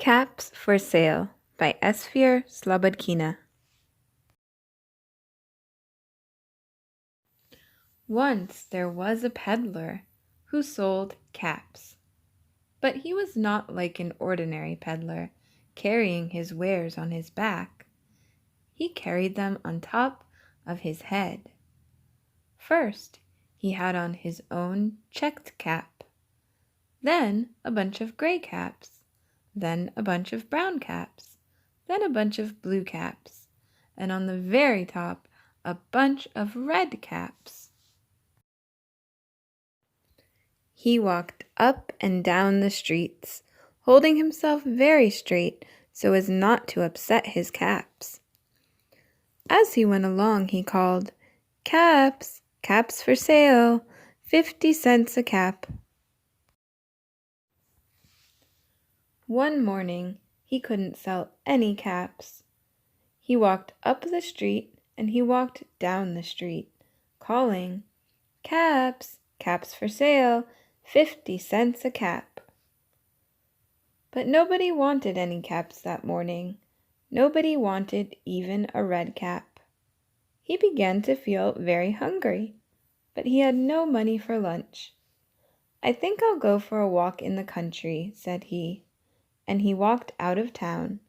Caps for Sale by Esphyr Slobodkina. Once there was a peddler who sold caps. But he was not like an ordinary peddler, carrying his wares on his back. He carried them on top of his head. First, he had on his own checked cap, then a bunch of gray caps, then a bunch of brown caps, then a bunch of blue caps, and on the very top, a bunch of red caps. He walked up and down the streets, holding himself very straight so as not to upset his caps. As he went along, he called, "Caps, caps for sale, 50 cents a cap." One morning, he couldn't sell any caps. He walked up the street and he walked down the street, calling, "Caps, caps for sale, 50 cents a cap." But nobody wanted any caps that morning. Nobody wanted even a red cap. He began to feel very hungry, but he had no money for lunch. "I think I'll go for a walk in the country," said he, and he walked out of town,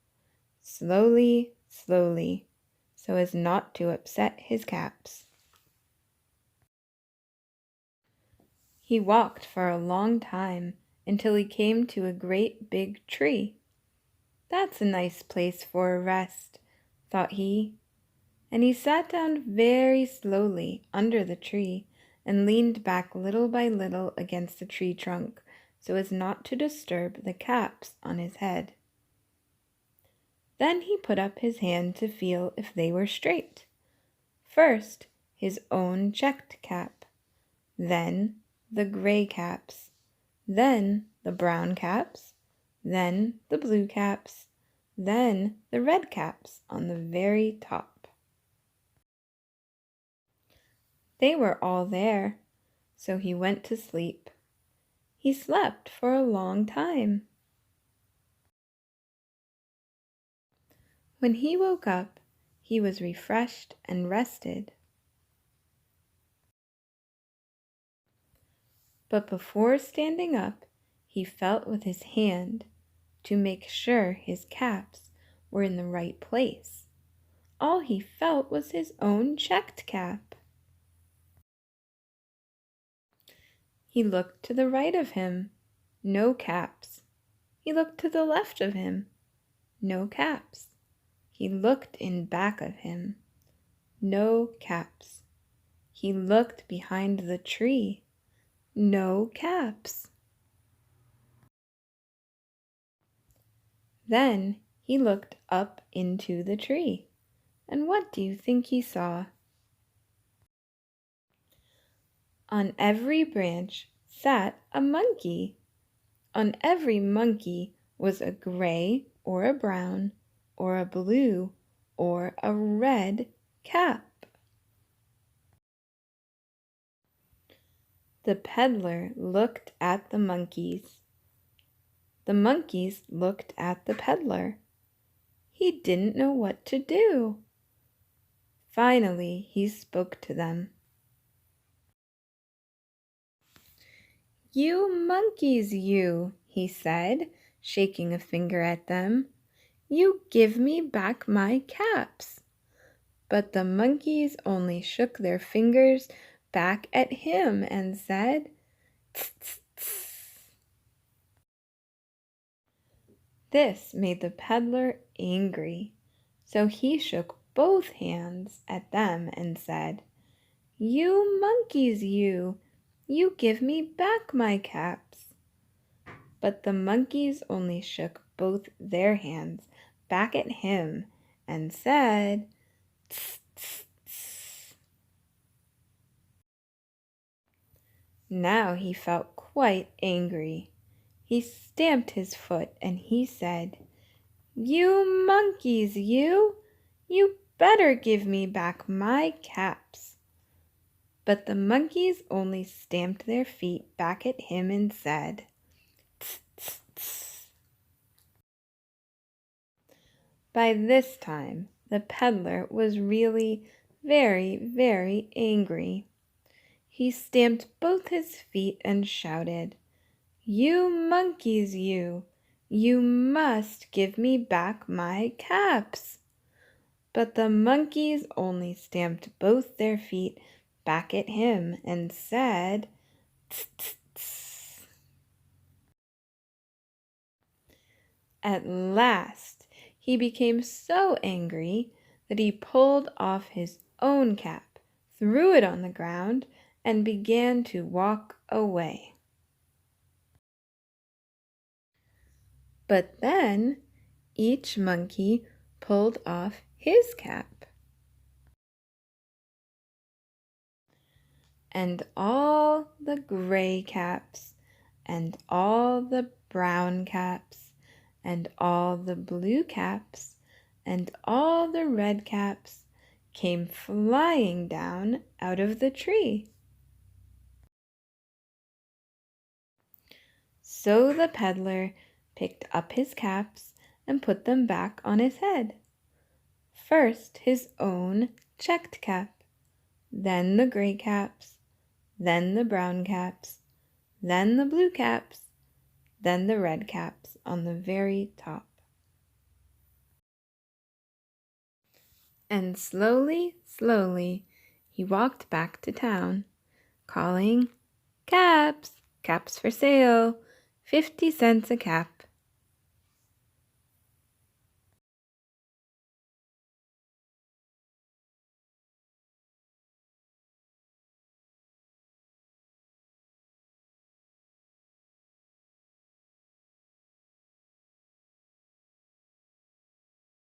slowly, slowly, so as not to upset his caps. He walked for a long time until he came to a great big tree. "That's a nice place for a rest," thought he, and he sat down very slowly under the tree and leaned back little by little against the tree trunk so as not to disturb the caps on his head. Then he put up his hand to feel if they were straight. First, his own checked cap, then the gray caps, then the brown caps, then the blue caps, then the red caps on the very top. They were all there, so he went to sleep. He slept for a long time. When he woke up, he was refreshed and rested. But before standing up, he felt with his hand to make sure his caps were in the right place. All he felt was his own checked cap. He looked to the right of him, no caps. He looked to the left of him, no caps. He looked in back of him, no caps. He looked behind the tree, no caps. Then he looked up into the tree, and what do you think he saw? On every branch sat a monkey. On every monkey was a gray or a brown or a blue or a red cap. The peddler looked at the monkeys. The monkeys looked at the peddler. He didn't know what to do. Finally, he spoke to them. "You monkeys, you," he said, shaking a finger at them. "You give me back my caps." But the monkeys only shook their fingers back at him and said, "Tss, tss, tss." This made the peddler angry, so he shook both hands at them and said, "You monkeys, you give me back my caps." But the monkeys only shook both their hands back at him and said, "Tss, tss, tss." Now he felt quite angry. He stamped his foot and he said, "You monkeys, you better give me back my caps." But the monkeys only stamped their feet back at him and said, "Tss, tss, tss." By this time, the peddler was really very, very angry. He stamped both his feet and shouted, "You monkeys, you! You must give me back my caps!" But the monkeys only stamped both their feet back at him and said, "Tss, tss, tss." At last he became so angry that he pulled off his own cap, threw it on the ground, and began to walk away. But then each monkey pulled off his cap. And all the gray caps, and all the brown caps, and all the blue caps, and all the red caps came flying down out of the tree. So the peddler picked up his caps and put them back on his head. First his own checked cap, then the gray caps, then the brown caps, then the blue caps, then the red caps on the very top. And slowly, slowly, he walked back to town, calling, "Caps, caps for sale, 50 cents a cap."